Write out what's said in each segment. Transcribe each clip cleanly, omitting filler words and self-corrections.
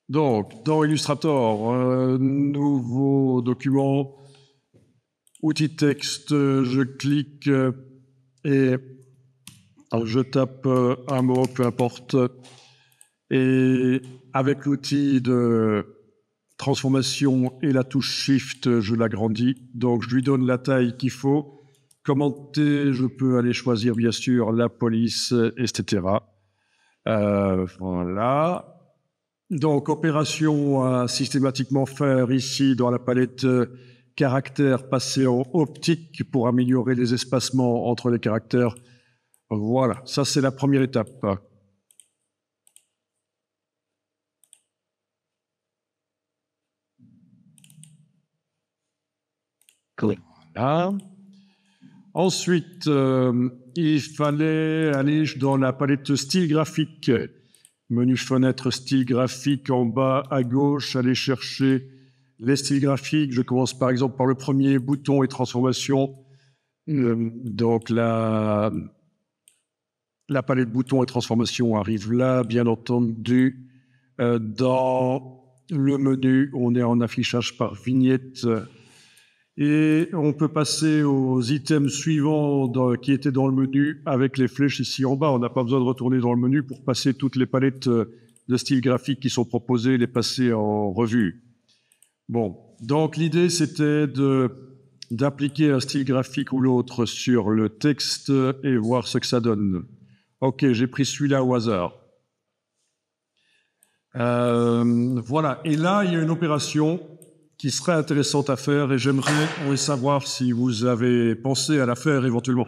Donc, dans Illustrator, nouveau document, outil texte, je clique et je tape un mot, peu importe, et avec l'outil de transformation et la touche Shift, je l'agrandis. Donc, je lui donne la taille qu'il faut. Commenter, je peux aller choisir, bien sûr, la police, etc. Voilà. Donc, opération à systématiquement faire ici dans la palette caractères, passer en optique pour améliorer les espacements entre les caractères. Voilà, ça c'est la première étape. Voilà. Ensuite, il fallait aller dans la palette style graphique. Menu fenêtre style graphique en bas à gauche, aller chercher les styles graphiques. Je commence par exemple par le premier, bouton et transformation. Donc la palette boutons et transformation arrive là, bien entendu. Dans le menu, on est en affichage par vignette. Et on peut passer aux items suivants qui étaient dans le menu avec les flèches ici en bas. On n'a pas besoin de retourner dans le menu pour passer toutes les palettes de styles graphiques qui sont proposées, les passer en revue. Bon, donc l'idée c'était d'appliquer un style graphique ou l'autre sur le texte et voir ce que ça donne. Ok, j'ai pris celui-là au hasard. Voilà, et là il y a une opération qui serait intéressante à faire et j'aimerais savoir si vous avez pensé à la faire éventuellement.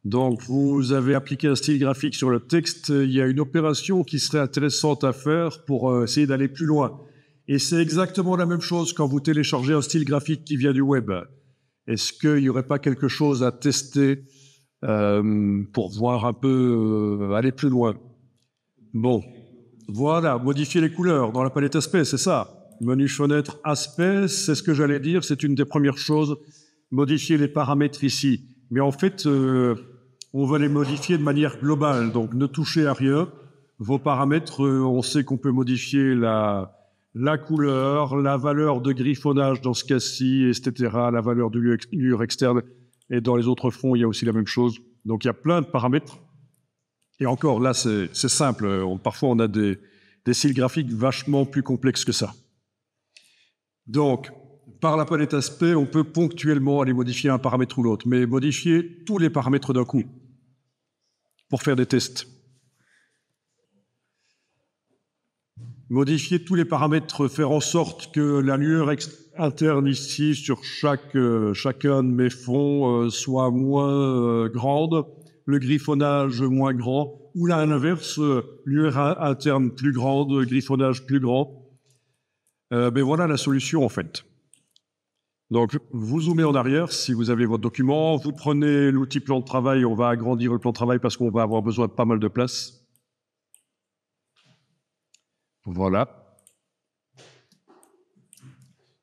Donc, vous avez appliqué un style graphique sur le texte. Il y a une opération qui serait intéressante à faire pour essayer d'aller plus loin. Et c'est exactement la même chose quand vous téléchargez un style graphique qui vient du web. Est-ce qu'il n'y aurait pas quelque chose à tester pour voir un peu aller plus loin? Bon, voilà, modifier les couleurs dans la palette aspect, c'est ça. Menu fenêtre aspect, c'est ce que j'allais dire, c'est une des premières choses. Modifier les paramètres ici. Mais en fait, on va les modifier de manière globale, donc ne touchez à rien. Vos paramètres, on sait qu'on peut modifier la couleur, la valeur de griffonnage dans ce cas-ci, etc., la valeur du lieu externe. Et dans les autres fonds, il y a aussi la même chose. Donc il y a plein de paramètres. Et encore, là, c'est simple. Parfois, on a des styles graphiques vachement plus complexes que ça. Donc, par la palette aspect, on peut ponctuellement aller modifier un paramètre ou l'autre, mais modifier tous les paramètres d'un coup pour faire des tests. Modifier tous les paramètres, faire en sorte que la lueur interne ici sur chacun de mes fonds soit moins grande, le griffonnage moins grand, ou là à l'inverse, lueur interne plus grande, griffonnage plus grand. Ben voilà la solution en fait. Donc, vous zoomez en arrière si vous avez votre document, vous prenez l'outil plan de travail, on va agrandir le plan de travail parce qu'on va avoir besoin de pas mal de place. Voilà.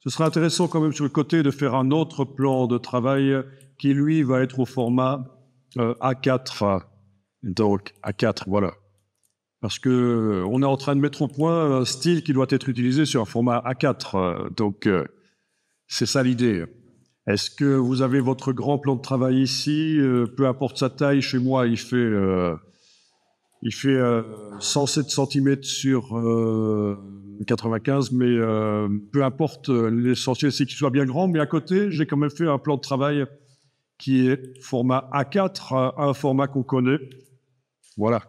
Ce sera intéressant quand même sur le côté de faire un autre plan de travail qui, lui, va être au format A4. Donc, A4, voilà. Parce que on est en train de mettre au point un style qui doit être utilisé sur un format A4. Donc, c'est ça l'idée. Est-ce que vous avez votre grand plan de travail ici? Peu importe sa taille, chez moi, il fait 107 cm sur 95, mais peu importe, l'essentiel c'est qu'il soit bien grand, mais à côté, j'ai quand même fait un plan de travail qui est format A4, un format qu'on connaît. Voilà.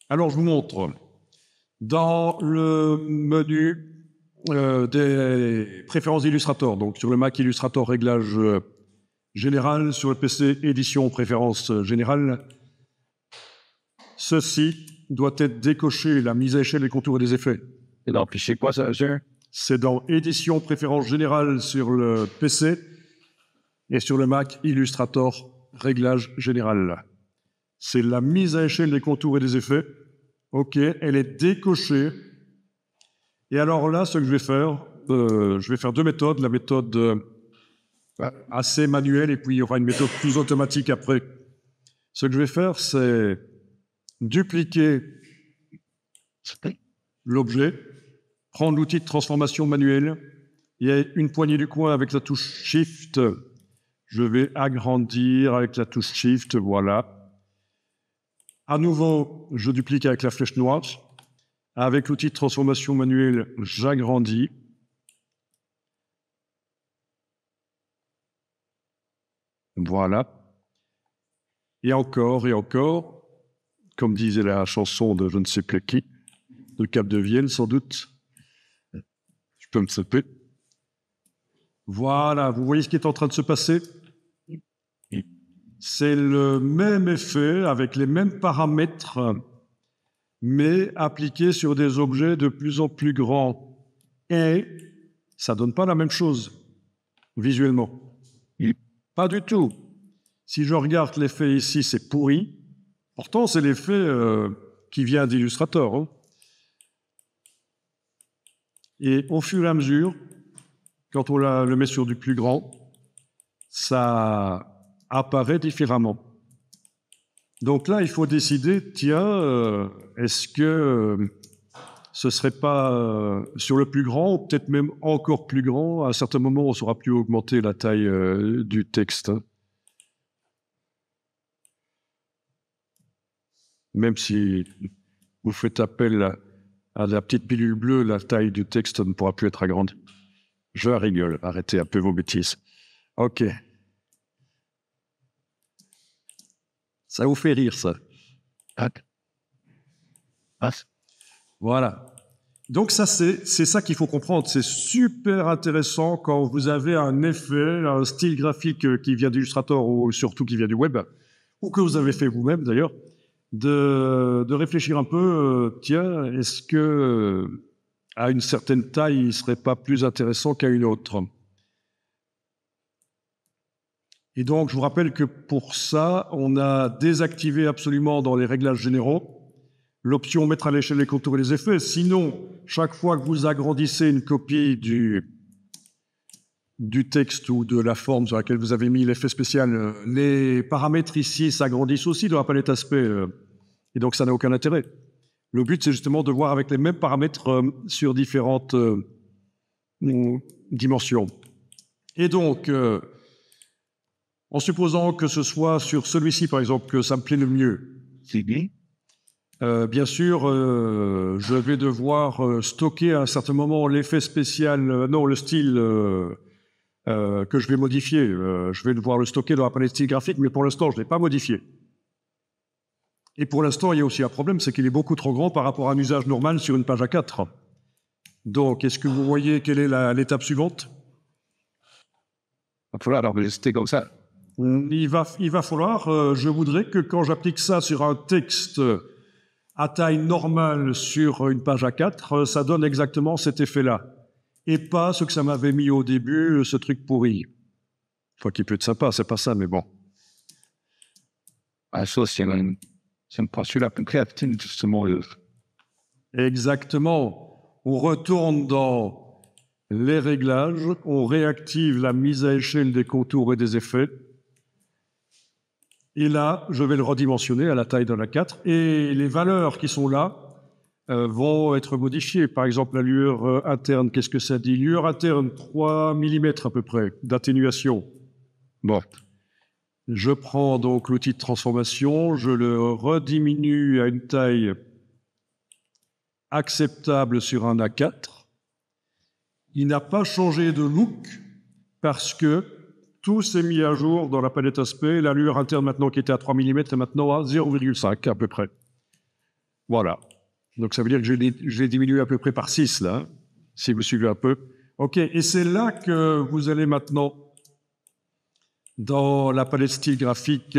Alors, je vous montre. Dans le menu des préférences d'Illustrator, donc sur le Mac Illustrator, réglage général, sur le PC, édition, préférences générales. Ceci doit être décoché, la mise à échelle des contours et des effets. Et donc, puis c'est quoi ça, monsieur? C'est dans édition, préférences générales sur le PC et sur le Mac Illustrator, réglage général. C'est la mise à échelle des contours et des effets. OK, elle est décochée. Et alors là, ce que je vais faire deux méthodes. La méthode assez manuelle et puis il y aura une méthode plus automatique après. Ce que je vais faire, c'est dupliquer l'objet, prendre l'outil de transformation manuelle, il y a une poignée du coin avec la touche Shift. Je vais agrandir avec la touche Shift, voilà. À nouveau, je duplique avec la flèche noire. Avec l'outil de transformation manuelle, j'agrandis. Voilà. Et encore, comme disait la chanson de je ne sais plus qui, de Cap de Vienne, sans doute. Je peux me tromper. Voilà, vous voyez ce qui est en train de se passer? C'est le même effet, avec les mêmes paramètres, mais appliqué sur des objets de plus en plus grands. Et ça ne donne pas la même chose, visuellement. Pas du tout. Si je regarde l'effet ici, c'est pourri. Pourtant, c'est l'effet qui vient d'Illustrator. Hein. Et au fur et à mesure, quand on le met sur du plus grand, ça apparaît différemment. Donc là, il faut décider, tiens, est-ce que ce ne serait pas sur le plus grand, ou peut-être même encore plus grand? À un certain moment, on ne saura plus augmenter la taille du texte. Hein. Même si vous faites appel à la petite pilule bleue, la taille du texte ne pourra plus être agrandie. Je rigole, arrêtez un peu vos bêtises. OK. Ça vous fait rire, ça. Voilà. Donc ça, c'est ça qu'il faut comprendre. C'est super intéressant quand vous avez un effet, un style graphique qui vient d'Illustrator ou surtout qui vient du web, ou que vous avez fait vous-même d'ailleurs, de réfléchir un peu, tiens, est-ce que à une certaine taille, il ne serait pas plus intéressant qu'à une autre? Et donc, je vous rappelle que pour ça, on a désactivé absolument dans les réglages généraux l'option mettre à l'échelle les contours et les effets. Sinon, chaque fois que vous agrandissez une copie du texte ou de la forme sur laquelle vous avez mis l'effet spécial, les paramètres ici s'agrandissent aussi dans la palette aspect. Et donc, ça n'a aucun intérêt. Le but, c'est justement de voir avec les mêmes paramètres sur différentes dimensions. Et donc, en supposant que ce soit sur celui-ci, par exemple, que ça me plaît le mieux, bien sûr, je vais devoir stocker à un certain moment l'effet spécial, non, le style que je vais modifier. Je vais devoir le stocker dans la palette style graphique, mais pour l'instant, je ne l'ai pas modifié. Et pour l'instant, il y a aussi un problème, c'est qu'il est beaucoup trop grand par rapport à un usage normal sur une page A4. Donc, est-ce que vous voyez quelle est l'étape suivante? Il va falloir enregistrer comme ça. Il va falloir, je voudrais que quand j'applique ça sur un texte à taille normale sur une page A4, ça donne exactement cet effet-là. Et pas ce que ça m'avait mis au début, ce truc pourri. Enfin, qui peut être sympa, c'est pas ça, mais bon. Ah, ça, c'est un postulat plus créatif, justement. Exactement. On retourne dans les réglages, on réactive la mise à échelle des contours et des effets. Et là, je vais le redimensionner à la taille de la 4. Et les valeurs qui sont là vont être modifiées. Par exemple, la lueur interne, qu'est-ce que ça dit? Lueur interne, 3 mm à peu près d'atténuation. Bon. Je prends donc l'outil de transformation, je le rediminue à une taille acceptable sur un A4. Il n'a pas changé de look parce que tout s'est mis à jour dans la palette aspect. La lueur interne maintenant qui était à 3 mm est maintenant à 0,5 à peu près. Voilà. Donc ça veut dire que j'ai diminué à peu près par 6 là, hein, si vous suivez un peu. OK, et c'est là que vous allez maintenant, dans la palette style graphique,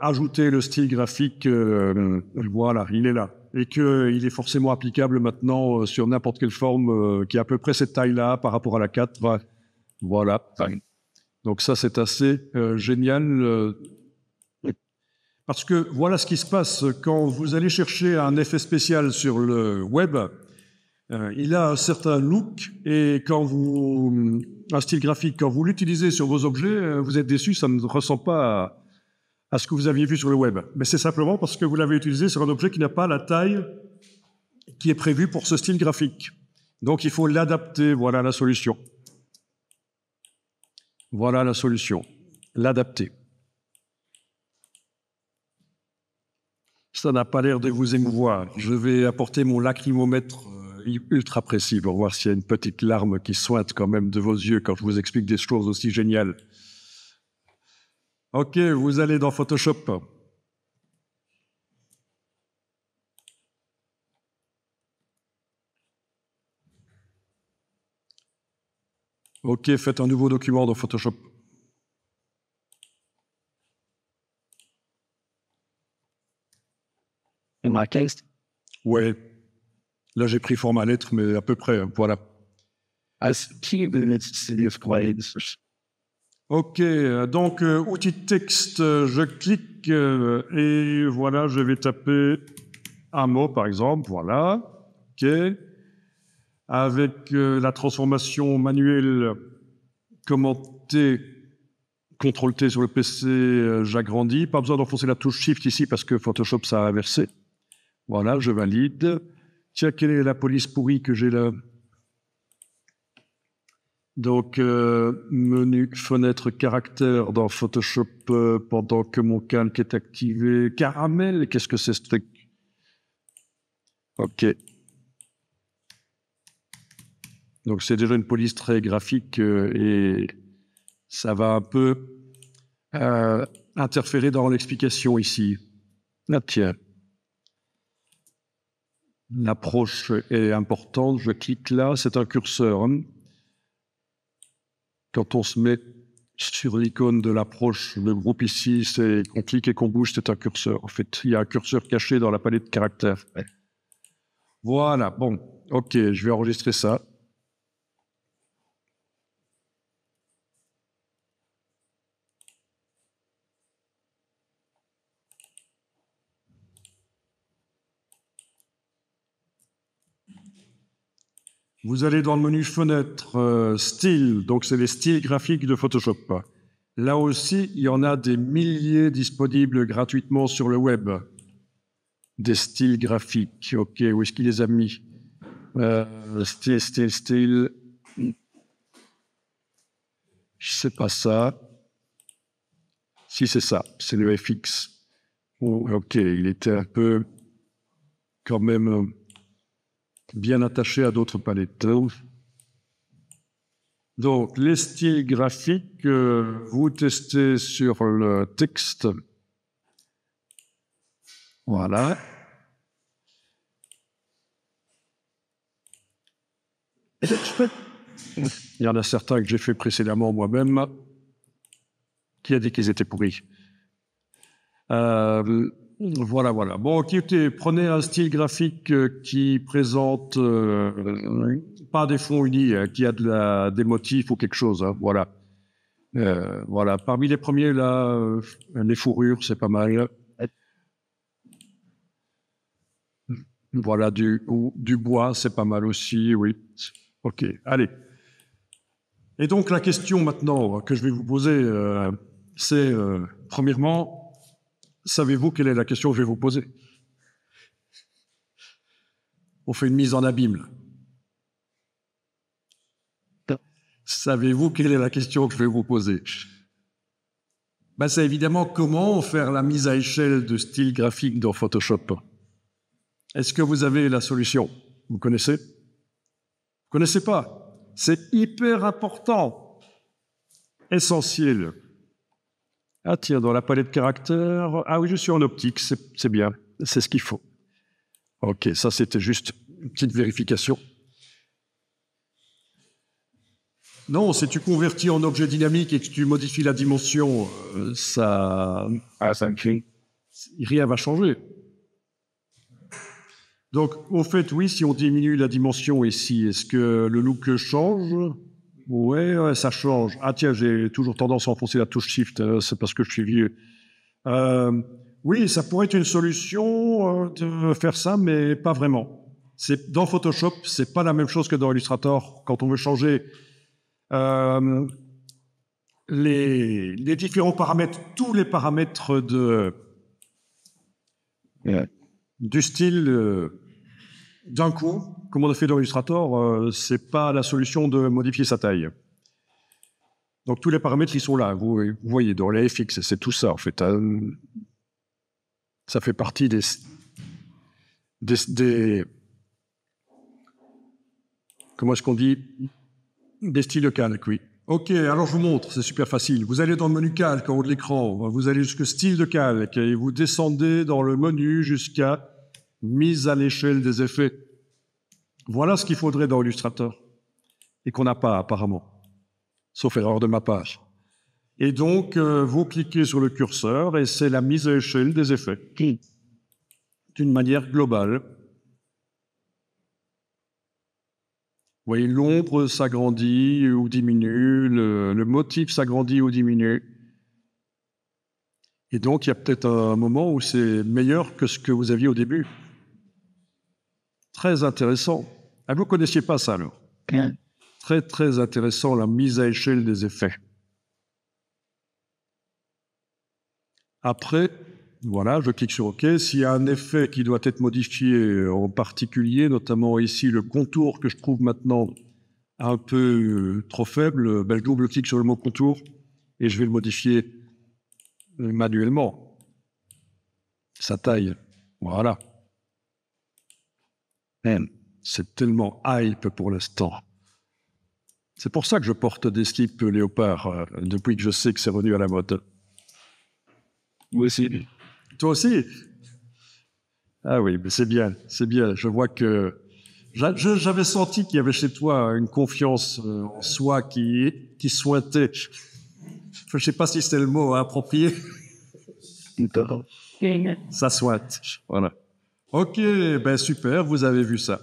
ajouter le style graphique, voilà, il est là. Et qu'il est forcément applicable maintenant sur n'importe quelle forme qui a à peu près cette taille-là par rapport à la 4. Voilà. Donc ça, c'est assez génial. Parce que voilà ce qui se passe quand vous allez chercher un effet spécial sur le web. Il a un certain look et un style graphique, quand vous l'utilisez sur vos objets, vous êtes déçu, ça ne ressemble pas à ce que vous aviez vu sur le web. Mais c'est simplement parce que vous l'avez utilisé sur un objet qui n'a pas la taille qui est prévu pour ce style graphique. Donc, il faut l'adapter. Voilà la solution. Voilà la solution. L'adapter. Ça n'a pas l'air de vous émouvoir. Je vais apporter mon lacrymomètre ultra précis pour voir s'il y a une petite larme qui sointe quand même de vos yeux quand je vous explique des choses aussi géniales. Ok, vous allez dans Photoshop. Ok, faites un nouveau document dans Photoshop. In my case, Ouais. Là, j'ai pris format lettre, mais à peu près, hein, voilà. as key minutes of claims. Ok, donc outil de texte, je clique et voilà, je vais taper un mot par exemple, voilà. Ok. Avec la transformation manuelle, commande T, CTRL T sur le PC, j'agrandis. Pas besoin d'enfoncer la touche Shift ici parce que Photoshop ça a inversé. Voilà, je valide. Tiens, quelle est la police pourrie que j'ai là? Donc, menu fenêtre caractère dans Photoshop pendant que mon calque est activé. Caramel, qu'est-ce que c'est ce truc? Ok. Donc, c'est déjà une police très graphique et ça va un peu interférer dans l'explication ici. Ah, tiens. L'approche est importante. Je clique là, c'est un curseur. Hein. Quand on se met sur l'icône de l'approche, le groupe ici, c'est qu'on clique et qu'on bouge, c'est un curseur. En fait, il y a un curseur caché dans la palette de caractères. Voilà, bon, ok, je vais enregistrer ça. Vous allez dans le menu fenêtre, style, donc c'est les styles graphiques de Photoshop. Là aussi, il y en a des milliers disponibles gratuitement sur le web. Des styles graphiques. Ok, où est-ce qu'il les a mis? Style. C'est pas ça. Si, c'est ça. C'est le FX. Oh, ok, il était un peu quand même bien attaché à d'autres palettes. Donc, les styles graphiques, vous testez sur le texte. Voilà. Il y en a certains que j'ai fait précédemment moi-même, qui a dit qu'ils étaient pourris. Voilà. Bon, écoutez, prenez un style graphique qui présente pas des fonds unis, qui a des motifs ou quelque chose. Hein, voilà. Voilà. Parmi les premiers, là, les fourrures, c'est pas mal. Voilà, du bois, c'est pas mal aussi, oui. Ok, allez. Et donc, la question maintenant que je vais vous poser, c'est, premièrement, savez-vous quelle est la question que je vais vous poser? On fait une mise en abîme. Savez-vous quelle est la question que je vais vous poser? Ben, c'est évidemment comment faire la mise à échelle de style graphique dans Photoshop. Est-ce que vous avez la solution? Vous connaissez? Vous connaissez pas? C'est hyper important, essentiel. Ah tiens, dans la palette caractères, ah oui, je suis en optique, c'est bien, c'est ce qu'il faut. Ok, ça c'était juste une petite vérification. Non, si tu convertis en objet dynamique et que tu modifies la dimension, rien va changer. Donc, au fait, oui, si on diminue la dimension ici, est-ce que le look change? Ouais, ça change. Ah tiens, j'ai toujours tendance à enfoncer la touche Shift, c'est parce que je suis vieux. Oui, ça pourrait être une solution de faire ça, mais pas vraiment. Dans Photoshop, c'est pas la même chose que dans Illustrator. Quand on veut changer les différents paramètres, tous les paramètres du style d'un coup, comme on a fait dans Illustrator, c'est pas la solution de modifier sa taille. Donc tous les paramètres, ils sont là. Vous voyez, dans les FX, c'est tout ça, en fait. Ça fait partie des comment est-ce qu'on dit? Des styles de calque, oui. Ok, alors je vous montre, c'est super facile. Vous allez dans le menu calque en haut de l'écran, vous allez jusqu'au style de calque et vous descendez dans le menu jusqu'à mise à l'échelle des effets. Voilà ce qu'il faudrait dans Illustrator et qu'on n'a pas apparemment, sauf erreur de ma part. Et donc, vous cliquez sur le curseur et c'est la mise à échelle des effets d'une manière globale. Vous voyez, l'ombre s'agrandit ou diminue, le motif s'agrandit ou diminue. Et donc, il y a peut-être un moment où c'est meilleur que ce que vous aviez au début. Très intéressant. Ah, vous ne connaissiez pas ça, alors? Très, très intéressant, la mise à échelle des effets. Après, voilà, je clique sur OK. S'il y a un effet qui doit être modifié en particulier, notamment ici le contour que je trouve maintenant un peu trop faible, ben, je double-clique sur le mot contour et je vais le modifier manuellement. Sa taille, voilà. C'est tellement hype pour l'instant. C'est pour ça que je porte des slips léopard depuis que je sais que c'est revenu à la mode. Moi aussi. Toi aussi? Ah oui, mais c'est bien, c'est bien. Je vois que j'avais senti qu'il y avait chez toi une confiance en soi qui sointait. Je ne sais pas si c'était le mot approprié. Ça sointe, voilà. Ok, ben super, vous avez vu ça.